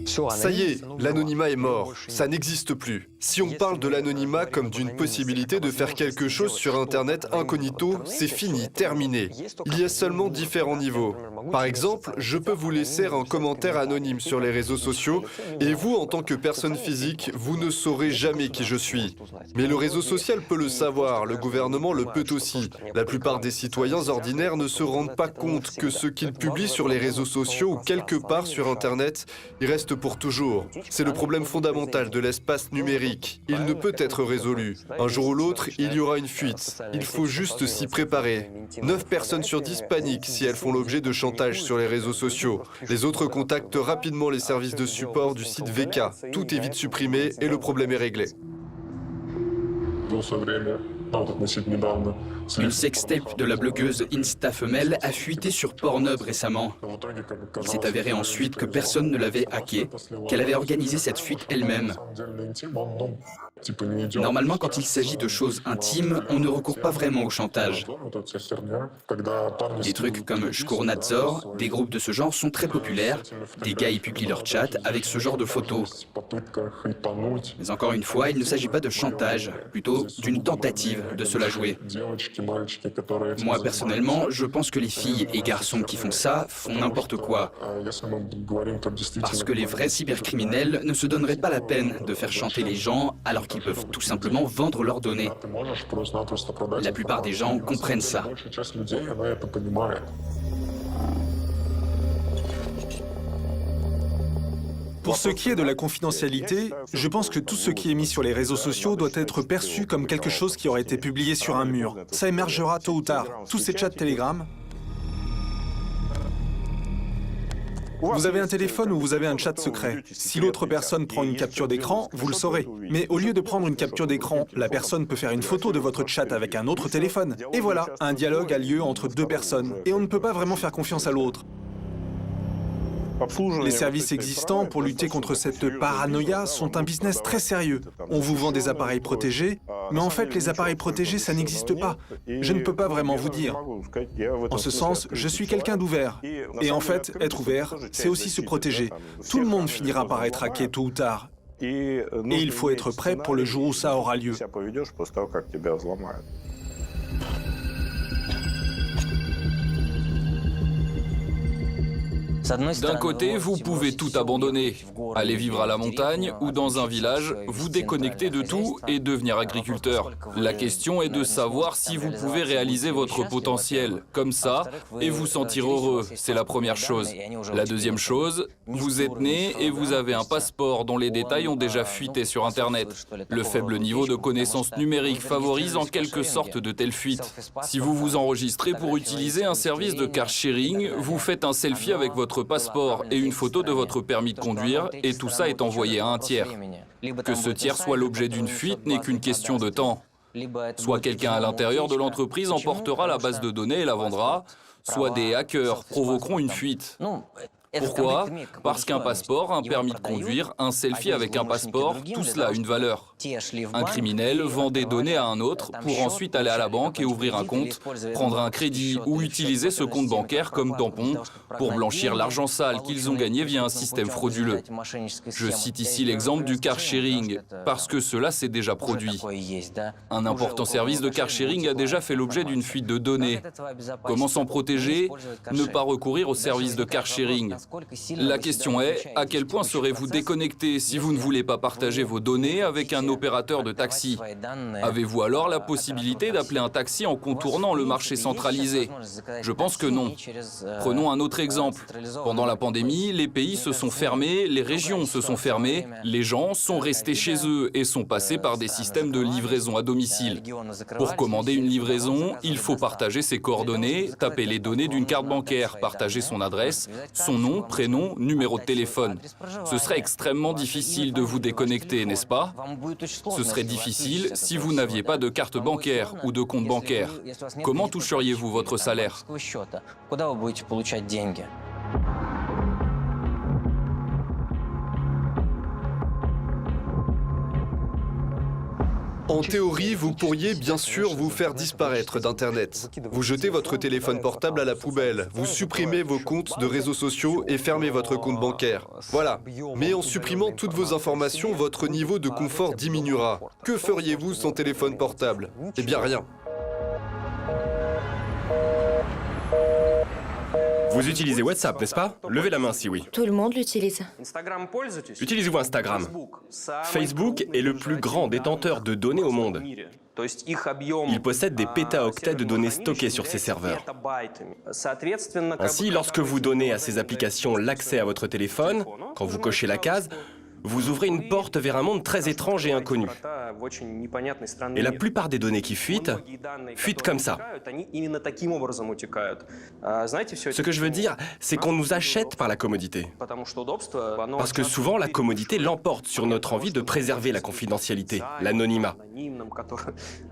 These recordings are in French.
Ça y est, l'anonymat est mort, ça n'existe plus. Si on parle de l'anonymat comme d'une possibilité de faire quelque chose sur Internet incognito, c'est fini, terminé. Il y a seulement différents niveaux. Par exemple, je peux vous laisser un commentaire anonyme sur les réseaux sociaux et vous, en tant que personne physique, vous ne saurez jamais qui je suis. Mais le réseau social peut le savoir, le gouvernement le peut aussi. La plupart des citoyens ordinaires ne se rendent pas compte que ce qu'ils publient sur les réseaux sociaux ou quelque part sur Internet, il reste pour toujours. C'est le problème fondamental de l'espace numérique. Il ne peut être résolu. Un jour ou l'autre, il y aura une fuite. Il faut juste s'y préparer. 9 personnes sur 10 paniquent si elles font l'objet de chantage sur les réseaux sociaux. Les autres contactent rapidement les services de support du site VK. Tout est vite supprimé et le problème est réglé. Une sextape de la blogueuse Insta Femelle a fuité sur Pornhub récemment. Il s'est avéré ensuite que personne ne l'avait hackée, qu'elle avait organisé cette fuite elle-même. Normalement, quand il s'agit de choses intimes, on ne recourt pas vraiment au chantage. Des trucs comme Shkurnadzor, des groupes de ce genre sont très populaires. Des gars y publient leur chat avec ce genre de photos. Mais encore une fois, il ne s'agit pas de chantage, plutôt d'une tentative de se la jouer. Moi, personnellement, je pense que les filles et garçons qui font ça font n'importe quoi. Parce que les vrais cybercriminels ne se donneraient pas la peine de faire chanter les gens alors qu'ils peuvent tout simplement vendre leurs données. La plupart des gens comprennent ça. Pour ce qui est de la confidentialité, je pense que tout ce qui est mis sur les réseaux sociaux doit être perçu comme quelque chose qui aurait été publié sur un mur. Ça émergera tôt ou tard. Tous ces chats Telegram. Vous avez un téléphone ou vous avez un chat secret. Si l'autre personne prend une capture d'écran, vous le saurez. Mais au lieu de prendre une capture d'écran, la personne peut faire une photo de votre chat avec un autre téléphone. Et voilà, un dialogue a lieu entre deux personnes. Et on ne peut pas vraiment faire confiance à l'autre. Les services existants pour lutter contre cette paranoïa sont un business très sérieux. On vous vend des appareils protégés, mais en fait, les appareils protégés, ça n'existe pas. Je ne peux pas vraiment vous dire. En ce sens, je suis quelqu'un d'ouvert. Et en fait, être ouvert, c'est aussi se protéger. Tout le monde finira par être hacké tôt ou tard. Et il faut être prêt pour le jour où ça aura lieu. D'un côté, vous pouvez tout abandonner, aller vivre à la montagne ou dans un village, vous déconnecter de tout et devenir agriculteur. La question est de savoir si vous pouvez réaliser votre potentiel, comme ça, et vous sentir heureux, c'est la première chose. La deuxième chose, vous êtes né et vous avez un passeport dont les détails ont déjà fuité sur Internet. Le faible niveau de connaissances numériques favorise en quelque sorte de telles fuites. Si vous vous enregistrez pour utiliser un service de car sharing, vous faites un selfie avec votre passeport et une photo de votre permis de conduire, et tout ça est envoyé à un tiers. Que ce tiers soit l'objet d'une fuite n'est qu'une question de temps. Soit quelqu'un à l'intérieur de l'entreprise emportera la base de données et la vendra, soit des hackers provoqueront une fuite. Pourquoi? Parce qu'un passeport, un permis de conduire, un selfie avec un passeport, tout cela a une valeur. Un criminel vend des données à un autre pour ensuite aller à la banque et ouvrir un compte, prendre un crédit ou utiliser ce compte bancaire comme tampon pour blanchir l'argent sale qu'ils ont gagné via un système frauduleux. Je cite ici l'exemple du car sharing, parce que cela s'est déjà produit. Un important service de car sharing a déjà fait l'objet d'une fuite de données. Comment s'en protéger? Ne pas recourir au service de car sharing. La question est, à quel point serez-vous déconnecté si vous ne voulez pas partager vos données avec un opérateur de taxi? Avez-vous alors la possibilité d'appeler un taxi en contournant le marché centralisé? Je pense que non. Prenons un autre exemple. Pendant la pandémie, les pays se sont fermés, les régions se sont fermées, les gens sont restés chez eux et sont passés par des systèmes de livraison à domicile. Pour commander une livraison, il faut partager ses coordonnées, taper les données d'une carte bancaire, partager son adresse, son nom, prénom, numéro de téléphone. Ce serait extrêmement difficile de vous déconnecter, n'est-ce pas? Ce serait difficile si vous n'aviez pas de carte bancaire ou de compte bancaire. Comment toucheriez-vous votre salaire? En théorie, vous pourriez bien sûr vous faire disparaître d'Internet. Vous jetez votre téléphone portable à la poubelle, vous supprimez vos comptes de réseaux sociaux et fermez votre compte bancaire. Voilà. Mais en supprimant toutes vos informations, votre niveau de confort diminuera. Que feriez-vous sans téléphone portable? Eh bien rien. Vous utilisez WhatsApp, n'est-ce pas? Levez la main si oui. Tout le monde l'utilise. Utilisez-vous Instagram? Facebook est le plus grand détenteur de données au monde. Il possède des pétaoctets de données stockées sur ses serveurs. Ainsi, lorsque vous donnez à ces applications l'accès à votre téléphone, quand vous cochez la case, vous ouvrez une porte vers un monde très étrange et inconnu. Et la plupart des données qui fuitent comme ça. Ce que je veux dire, c'est qu'on nous achète par la commodité. Parce que souvent, la commodité l'emporte sur notre envie de préserver la confidentialité, l'anonymat.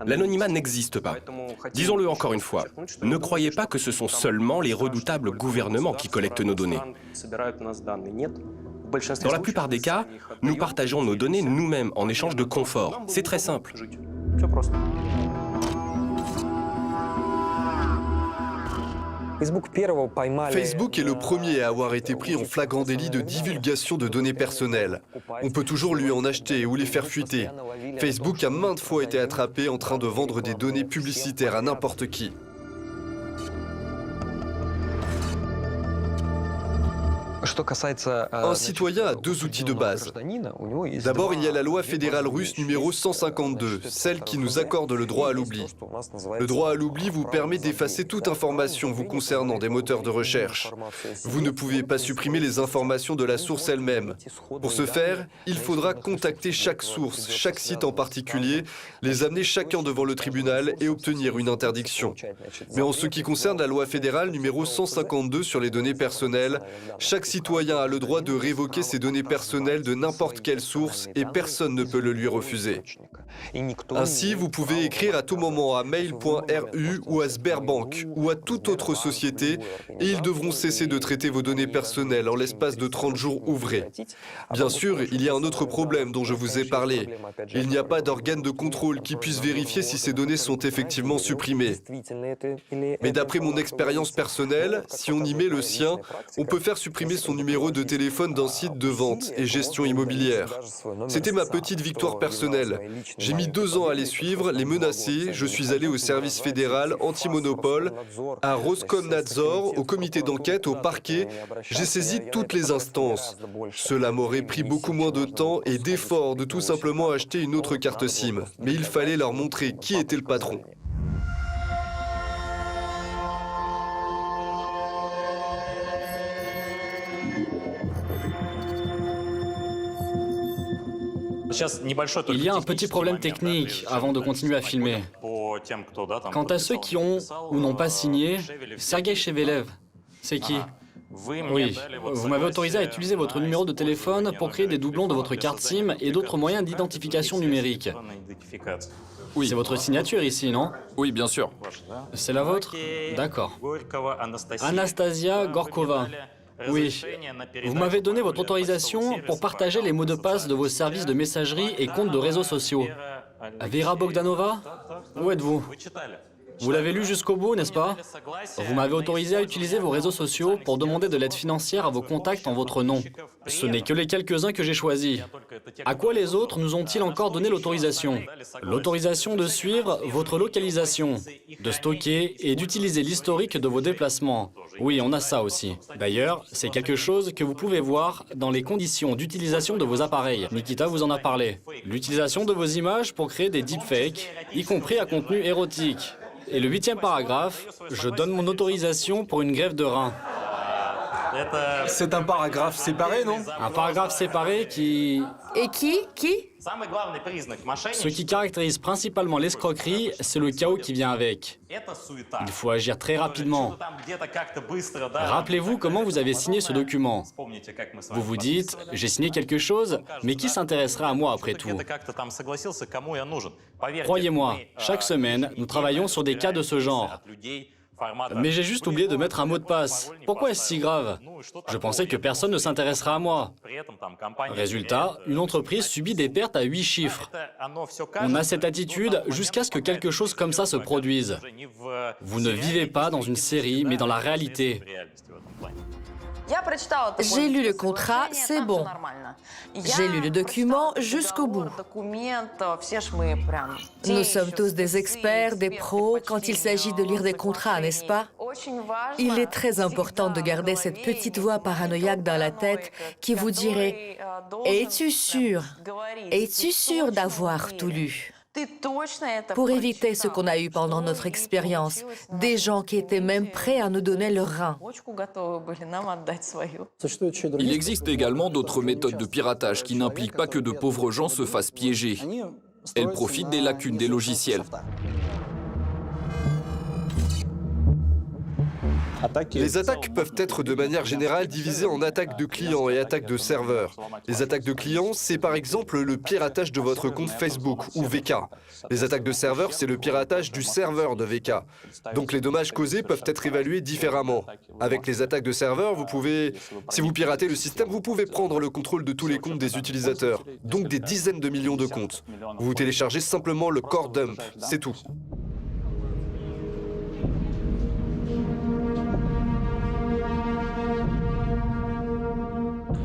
L'anonymat n'existe pas. Disons-le encore une fois, ne croyez pas que ce sont seulement les redoutables gouvernements qui collectent nos données. Dans la plupart des cas, nous partageons nos données nous-mêmes en échange de confort. C'est très simple. Facebook est le premier à avoir été pris en flagrant délit de divulgation de données personnelles. On peut toujours lui en acheter ou les faire fuiter. Facebook a maintes fois été attrapé en train de vendre des données publicitaires à n'importe qui. Un citoyen a deux outils de base. D'abord, il y a la loi fédérale russe numéro 152, celle qui nous accorde le droit à l'oubli. Le droit à l'oubli vous permet d'effacer toute information vous concernant des moteurs de recherche. Vous ne pouvez pas supprimer les informations de la source elle-même. Pour ce faire, il faudra contacter chaque source, chaque site en particulier, les amener chacun devant le tribunal et obtenir une interdiction. Mais en ce qui concerne la loi fédérale numéro 152 sur les données personnelles, chaque citoyen a le droit de révoquer ses données personnelles de n'importe quelle source et personne ne peut le lui refuser. Ainsi, vous pouvez écrire à tout moment à mail.ru ou à Sberbank ou à toute autre société et ils devront cesser de traiter vos données personnelles en l'espace de 30 jours ouvrés. Bien sûr, il y a un autre problème dont je vous ai parlé. Il n'y a pas d'organe de contrôle qui puisse vérifier si ces données sont effectivement supprimées. Mais d'après mon expérience personnelle, si on y met le sien, on peut faire supprimer son numéro de téléphone d'un site de vente et gestion immobilière. C'était ma petite victoire personnelle. J'ai mis 2 ans à les suivre, les menacer. Je suis allé au service fédéral anti-monopole, à Roskomnadzor, au comité d'enquête, au parquet. J'ai saisi toutes les instances. Cela m'aurait pris beaucoup moins de temps et d'efforts de tout simplement acheter une autre carte SIM. Mais il fallait leur montrer qui était le patron. Il y a un petit problème technique avant de continuer à filmer. Quant à ceux qui ont ou n'ont pas signé, Sergei Chevelev, c'est qui? Oui, vous m'avez autorisé à utiliser votre numéro de téléphone pour créer des doublons de votre carte SIM et d'autres moyens d'identification numérique. Oui. C'est votre signature ici, non? Oui, bien sûr. C'est la vôtre? D'accord. Anastasia Gorkova. Oui. Vous m'avez donné votre autorisation pour partager les mots de passe de vos services de messagerie et comptes de réseaux sociaux. Vera Bogdanova? Où êtes-vous? Vous l'avez lu jusqu'au bout, n'est-ce pas? Vous m'avez autorisé à utiliser vos réseaux sociaux pour demander de l'aide financière à vos contacts en votre nom. Ce n'est que les quelques-uns que j'ai choisis. À quoi les autres nous ont-ils encore donné l'autorisation? L'autorisation de suivre votre localisation, de stocker et d'utiliser l'historique de vos déplacements. Oui, on a ça aussi. D'ailleurs, c'est quelque chose que vous pouvez voir dans les conditions d'utilisation de vos appareils. Nikita vous en a parlé. L'utilisation de vos images pour créer des deepfakes, y compris à contenu érotique. Et le 8e paragraphe, je donne mon autorisation pour une greffe de rein. C'est un paragraphe séparé, non? Un paragraphe séparé qui... Et qui? Ce qui caractérise principalement l'escroquerie, c'est le chaos qui vient avec. Il faut agir très rapidement. Rappelez-vous comment vous avez signé ce document. Vous vous dites, j'ai signé quelque chose, mais qui s'intéressera à moi après tout? Croyez-moi, chaque semaine, nous travaillons sur des cas de ce genre. Mais j'ai juste oublié de mettre un mot de passe. Pourquoi est-ce si grave? Je pensais que personne ne s'intéresserait à moi. Résultat, une entreprise subit des pertes à 8 chiffres. On a cette attitude jusqu'à ce que quelque chose comme ça se produise. Vous ne vivez pas dans une série, mais dans la réalité. J'ai lu le contrat, c'est bon. J'ai lu le document jusqu'au bout. Nous sommes tous des experts, des pros quand il s'agit de lire des contrats, n'est-ce pas? Il est très important de garder cette petite voix paranoïaque dans la tête qui vous dirait « Es-tu sûr? Es-tu sûr d'avoir tout lu ?» Pour éviter ce qu'on a eu pendant notre expérience, des gens qui étaient même prêts à nous donner leur rein. Il existe également d'autres méthodes de piratage qui n'impliquent pas que de pauvres gens se fassent piéger. Elles profitent des lacunes des logiciels. Les attaques peuvent être de manière générale divisées en attaques de clients et attaques de serveurs. Les attaques de clients, c'est par exemple le piratage de votre compte Facebook ou VK. Les attaques de serveurs, c'est le piratage du serveur de VK. Donc les dommages causés peuvent être évalués différemment. Avec les attaques de serveurs, si vous piratez le système, vous pouvez prendre le contrôle de tous les comptes des utilisateurs, donc des dizaines de millions de comptes. Vous téléchargez simplement le core dump, c'est tout.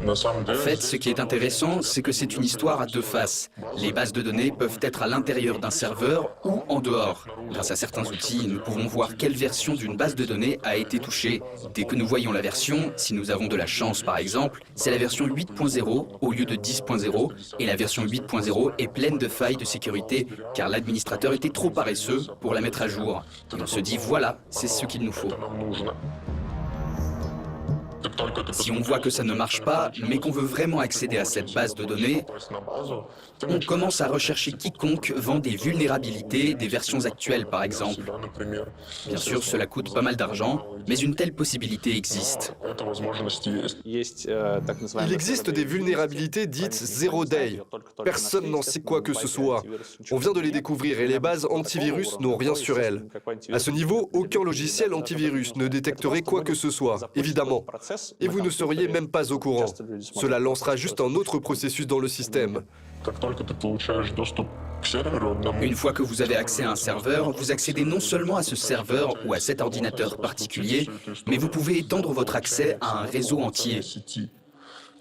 En fait, ce qui est intéressant, c'est que c'est une histoire à deux faces. Les bases de données peuvent être à l'intérieur d'un serveur ou en dehors. Grâce à certains outils, nous pouvons voir quelle version d'une base de données a été touchée. Dès que nous voyons la version, si nous avons de la chance par exemple, c'est la version 8.0 au lieu de 10.0, et la version 8.0 est pleine de failles de sécurité car l'administrateur était trop paresseux pour la mettre à jour. Et on se dit voilà, c'est ce qu'il nous faut. Si on voit que ça ne marche pas, mais qu'on veut vraiment accéder à cette base de données, on commence à rechercher quiconque vend des vulnérabilités, des versions actuelles par exemple. Bien sûr, cela coûte pas mal d'argent, mais une telle possibilité existe. Il existe des vulnérabilités dites zero day. Personne n'en sait quoi que ce soit. On vient de les découvrir et les bases antivirus n'ont rien sur elles. À ce niveau, aucun logiciel antivirus ne détecterait quoi que ce soit, évidemment. Et vous ne seriez même pas au courant. Cela lancera juste un autre processus dans le système. Une fois que vous avez accès à un serveur, vous accédez non seulement à ce serveur ou à cet ordinateur particulier, mais vous pouvez étendre votre accès à un réseau entier.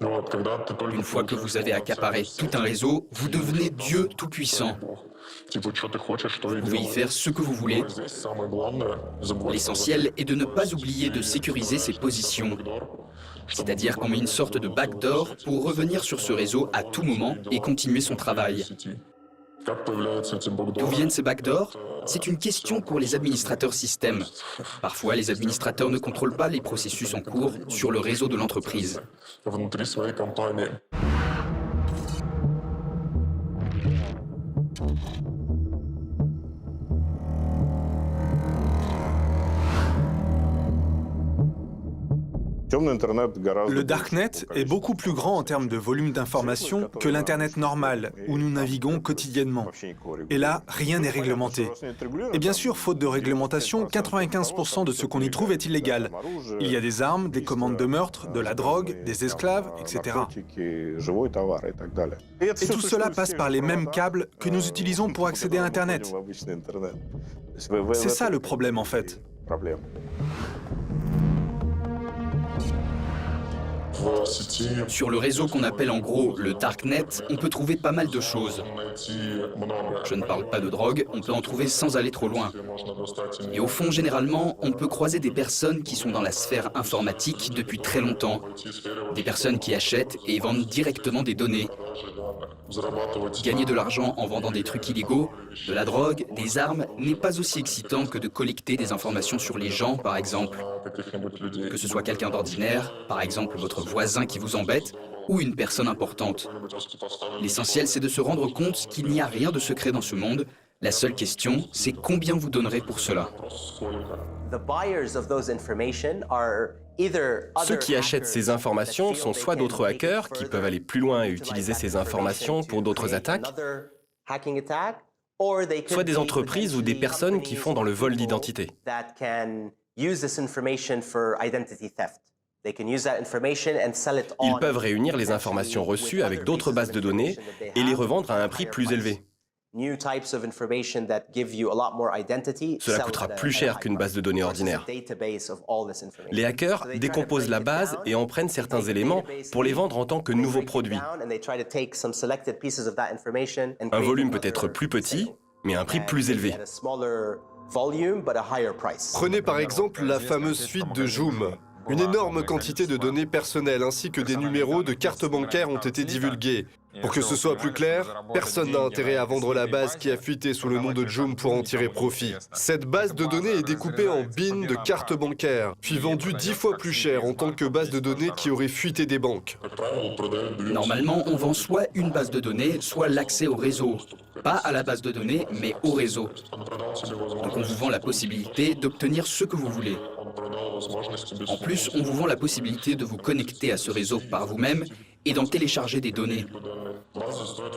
Une fois que vous avez accaparé tout un réseau, vous devenez Dieu tout-puissant. Vous pouvez y faire ce que vous voulez. L'essentiel est de ne pas oublier de sécuriser ses positions. C'est-à-dire qu'on met une sorte de backdoor pour revenir sur ce réseau à tout moment et continuer son travail. D'où viennent ces backdoors? C'est une question pour les administrateurs système. Parfois, les administrateurs ne contrôlent pas les processus en cours sur le réseau de l'entreprise. Le Darknet est beaucoup plus grand en termes de volume d'informations que l'Internet normal, où nous naviguons quotidiennement. Et là, rien n'est réglementé. Et bien sûr, faute de réglementation, 95% de ce qu'on y trouve est illégal. Il y a des armes, des commandes de meurtre, de la drogue, des esclaves, etc. Et tout cela passe par les mêmes câbles que nous utilisons pour accéder à Internet. C'est ça le problème en fait. Sur le réseau qu'on appelle en gros le Darknet, on peut trouver pas mal de choses. Je ne parle pas de drogue, on peut en trouver sans aller trop loin. Et au fond, généralement, on peut croiser des personnes qui sont dans la sphère informatique depuis très longtemps. Des personnes qui achètent et vendent directement des données. Gagner de l'argent en vendant des trucs illégaux, de la drogue, des armes, n'est pas aussi excitant que de collecter des informations sur les gens, par exemple. Que ce soit quelqu'un d'ordinaire, par exemple votre voisin qui vous embête, ou une personne importante. L'essentiel, c'est de se rendre compte qu'il n'y a rien de secret dans ce monde. La seule question, c'est combien vous donnerez pour cela. Ceux qui achètent ces informations sont soit d'autres hackers qui peuvent aller plus loin et utiliser ces informations pour d'autres attaques, soit des entreprises ou des personnes qui font dans le vol d'identité. Ils peuvent réunir les informations reçues avec d'autres bases de données et les revendre à un prix plus élevé. Cela coûtera plus cher qu'une base de données ordinaire. Les hackers décomposent la base et en prennent certains éléments pour les vendre en tant que nouveaux produits. Un volume peut être plus petit, mais à un prix plus élevé. Prenez par exemple la fameuse fuite de Joom. Une énorme quantité de données personnelles ainsi que des numéros de cartes bancaires ont été divulgués. Pour que ce soit plus clair, personne n'a intérêt à vendre la base qui a fuité sous le nom de Joom pour en tirer profit. Cette base de données est découpée en bins de cartes bancaires, puis vendue 10 fois plus cher en tant que base de données qui aurait fuité des banques. Normalement, on vend soit une base de données, soit l'accès au réseau. Pas à la base de données, mais au réseau. Donc on vous vend la possibilité d'obtenir ce que vous voulez. En plus, on vous vend la possibilité de vous connecter à ce réseau par vous-même et d'en télécharger des données.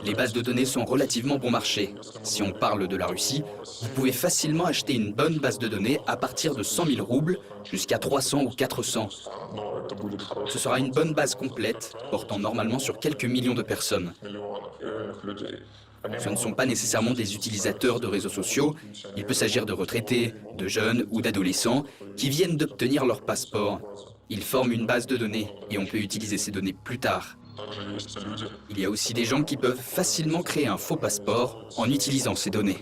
Les bases de données sont relativement bon marché. Si on parle de la Russie, vous pouvez facilement acheter une bonne base de données à partir de 100 000 roubles jusqu'à 300 ou 400. Ce sera une bonne base complète, portant normalement sur quelques millions de personnes. Ce ne sont pas nécessairement des utilisateurs de réseaux sociaux. Il peut s'agir de retraités, de jeunes ou d'adolescents qui viennent d'obtenir leur passeport. Ils forment une base de données et on peut utiliser ces données plus tard. Il y a aussi des gens qui peuvent facilement créer un faux passeport en utilisant ces données.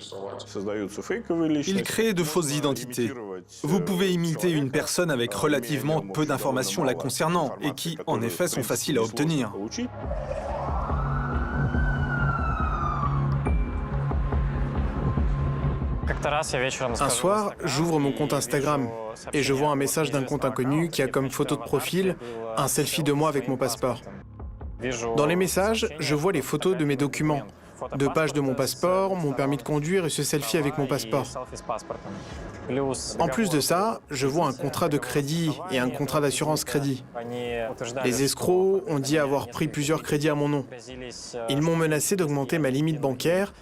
Ils créent de fausses identités. Vous pouvez imiter une personne avec relativement peu d'informations la concernant et qui, en effet, sont faciles à obtenir. Un soir, j'ouvre mon compte Instagram et je vois un message d'un compte inconnu qui a comme photo de profil un selfie de moi avec mon passeport. Dans les messages, je vois les photos de mes documents, 2 pages de mon passeport, mon permis de conduire et ce selfie avec mon passeport. En plus de ça, je vois un contrat de crédit et un contrat d'assurance crédit. Les escrocs ont dit avoir pris plusieurs crédits à mon nom. Ils m'ont menacé d'augmenter ma limite bancaire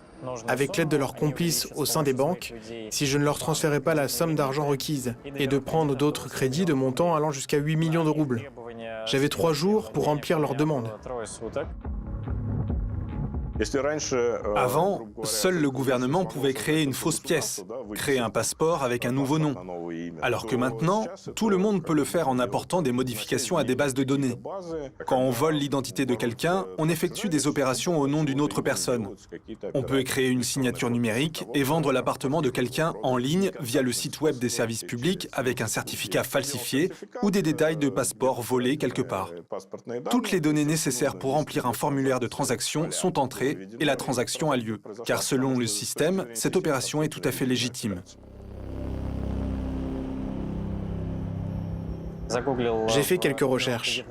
avec l'aide de leurs complices au sein des banques, si je ne leur transférais pas la somme d'argent requise, et de prendre d'autres crédits de montant allant jusqu'à 8 millions de roubles. J'avais 3 jours pour remplir leur demande. Avant, seul le gouvernement pouvait créer une fausse pièce, créer un passeport avec un nouveau nom. Alors que maintenant, tout le monde peut le faire en apportant des modifications à des bases de données. Quand on vole l'identité de quelqu'un, on effectue des opérations au nom d'une autre personne. On peut créer une signature numérique et vendre l'appartement de quelqu'un en ligne via le site web des services publics avec un certificat falsifié ou des détails de passeport volés quelque part. Toutes les données nécessaires pour remplir un formulaire de transaction sont entrées et la transaction a lieu, car selon le système, cette opération est tout à fait légitime. J'ai fait quelques recherches.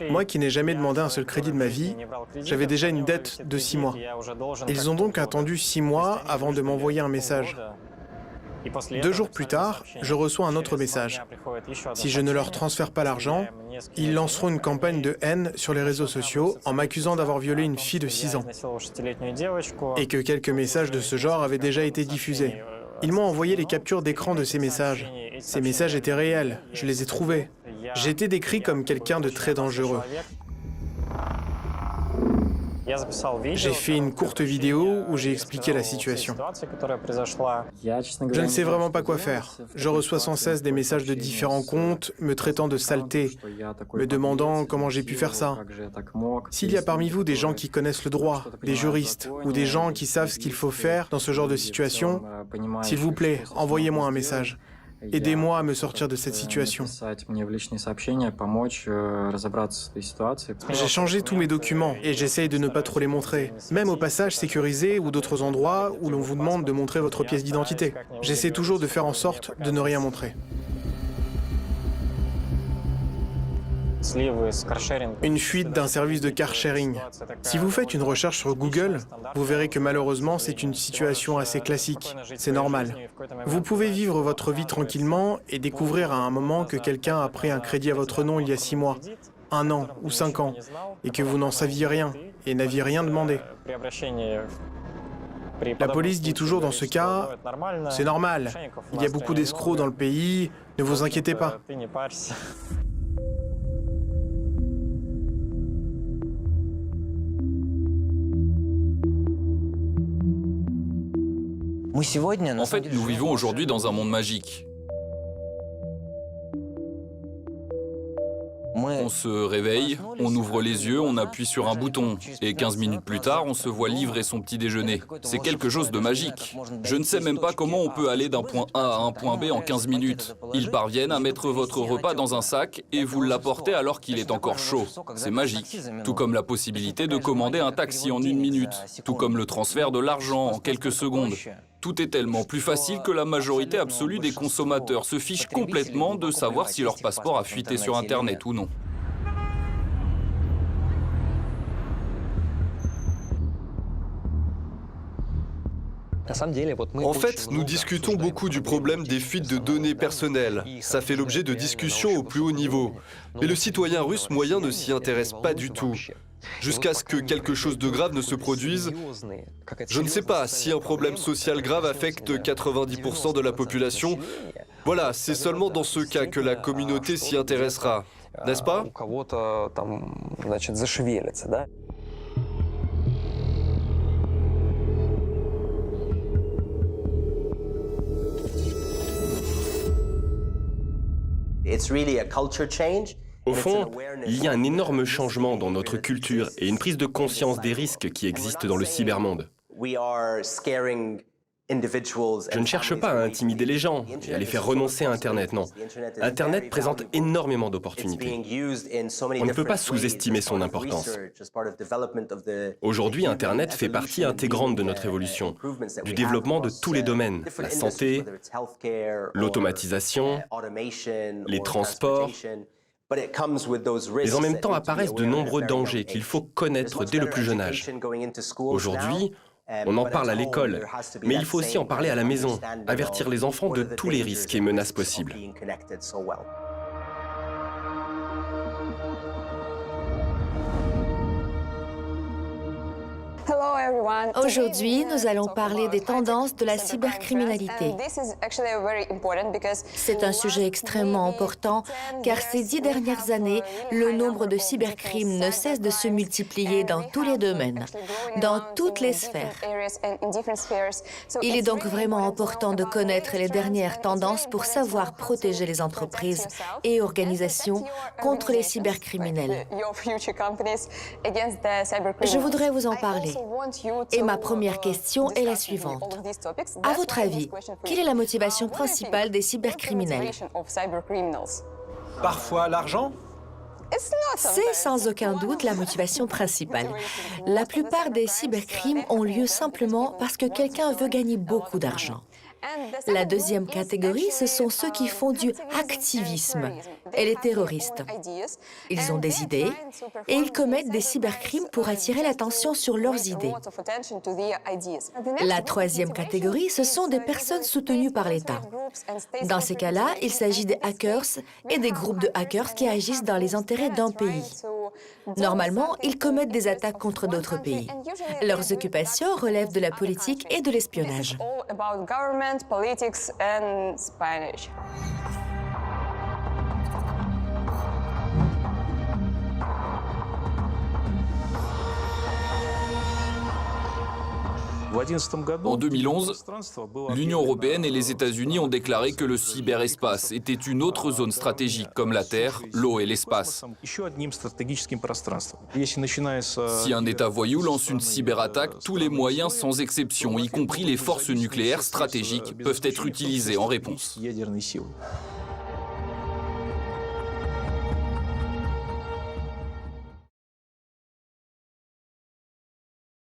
Moi qui n'ai jamais demandé un seul crédit de ma vie, j'avais déjà une dette de 6 mois. Ils ont donc attendu 6 mois avant de m'envoyer un message. 2 jours plus tard, je reçois un autre message. Si je ne leur transfère pas l'argent, ils lanceront une campagne de haine sur les réseaux sociaux en m'accusant d'avoir violé une fille de 6 ans et que quelques messages de ce genre avaient déjà été diffusés. Ils m'ont envoyé les captures d'écran de ces messages. Ces messages étaient réels, je les ai trouvés. J'ai été décrit comme quelqu'un de très dangereux. J'ai fait une courte vidéo où j'ai expliqué la situation. Je ne sais vraiment pas quoi faire. Je reçois sans cesse des messages de différents comptes me traitant de saleté, me demandant comment j'ai pu faire ça. S'il y a parmi vous des gens qui connaissent le droit, des juristes ou des gens qui savent ce qu'il faut faire dans ce genre de situation, s'il vous plaît, envoyez-moi un message. Aidez-moi à me sortir de cette situation. J'ai changé tous mes documents et j'essaye de ne pas trop les montrer. Même au passage sécurisé ou d'autres endroits où l'on vous demande de montrer votre pièce d'identité. J'essaie toujours de faire en sorte de ne rien montrer. Une fuite d'un service de car sharing. Si vous faites une recherche sur Google, vous verrez que malheureusement c'est une situation assez classique. C'est normal. Vous pouvez vivre votre vie tranquillement et découvrir à un moment que quelqu'un a pris un crédit à votre nom il y a 6 mois, 1 an ou 5 ans, et que vous n'en saviez rien et n'aviez rien demandé. La police dit toujours dans ce cas, c'est normal, il y a beaucoup d'escrocs dans le pays, Ne vous inquiétez pas. En fait, nous vivons aujourd'hui dans un monde magique. On se réveille, on ouvre les yeux, on appuie sur un bouton, et 15 minutes plus tard, on se voit livrer son petit déjeuner. C'est quelque chose de magique. Je ne sais même pas comment on peut aller d'un point A à un point B en 15 minutes. Ils parviennent à mettre votre repas dans un sac et vous l'apportez alors qu'il est encore chaud. C'est magique. Tout comme la possibilité de commander un taxi en 1 minute, tout comme le transfert de l'argent en quelques secondes. Tout est tellement plus facile que la majorité absolue des consommateurs se fiche complètement de savoir si leur passeport a fuité sur Internet ou non. En fait, nous discutons beaucoup du problème des fuites de données personnelles. Ça fait l'objet de discussions au plus haut niveau. Mais le citoyen russe moyen ne s'y intéresse pas du tout. Jusqu'à ce que quelque chose de grave ne se produise. Je ne sais pas si un problème social grave affecte 90% de la population. Voilà, c'est seulement dans ce cas que la communauté s'y intéressera, n'est-ce pas? Au fond, il y a un énorme changement dans notre culture et une prise de conscience des risques qui existent dans le cybermonde. Je ne cherche pas à intimider les gens et à les faire renoncer à Internet, non. Internet présente énormément d'opportunités. On ne peut pas sous-estimer son importance. Aujourd'hui, Internet fait partie intégrante de notre évolution, du développement de tous les domaines, la santé, l'automatisation, les transports. Mais en même temps apparaissent de nombreux dangers qu'il faut connaître dès le plus jeune âge. Aujourd'hui, on en parle à l'école, mais il faut aussi en parler à la maison, avertir les enfants de tous les risques et menaces possibles. Aujourd'hui, nous allons parler des tendances de la cybercriminalité. C'est un sujet extrêmement important car ces 10 dernières années, le nombre de cybercrimes ne cesse de se multiplier dans tous les domaines, dans toutes les sphères. Il est donc vraiment important de connaître les dernières tendances pour savoir protéger les entreprises et organisations contre les cybercriminels. Je voudrais vous en parler. Et ma première question est la suivante. À votre avis, quelle est la motivation principale des cybercriminels? Parfois l'argent? C'est sans aucun doute la motivation principale. La plupart des cybercrimes ont lieu simplement parce que quelqu'un veut gagner beaucoup d'argent. La deuxième catégorie, ce sont ceux qui font du activisme et les terroristes. Ils ont des idées et ils commettent des cybercrimes pour attirer l'attention sur leurs idées. La troisième catégorie, ce sont des personnes soutenues par l'État. Dans ces cas-là, il s'agit des hackers et des groupes de hackers qui agissent dans les intérêts d'un pays. Normalement, ils commettent des attaques contre d'autres pays. Leurs occupations relèvent de la politique et de l'espionnage. En 2011, l'Union européenne et les États-Unis ont déclaré que le cyberespace était une autre zone stratégique comme la Terre, l'eau et l'espace. Si un État voyou lance une cyberattaque, tous les moyens sans exception, y compris les forces nucléaires stratégiques, peuvent être utilisés en réponse.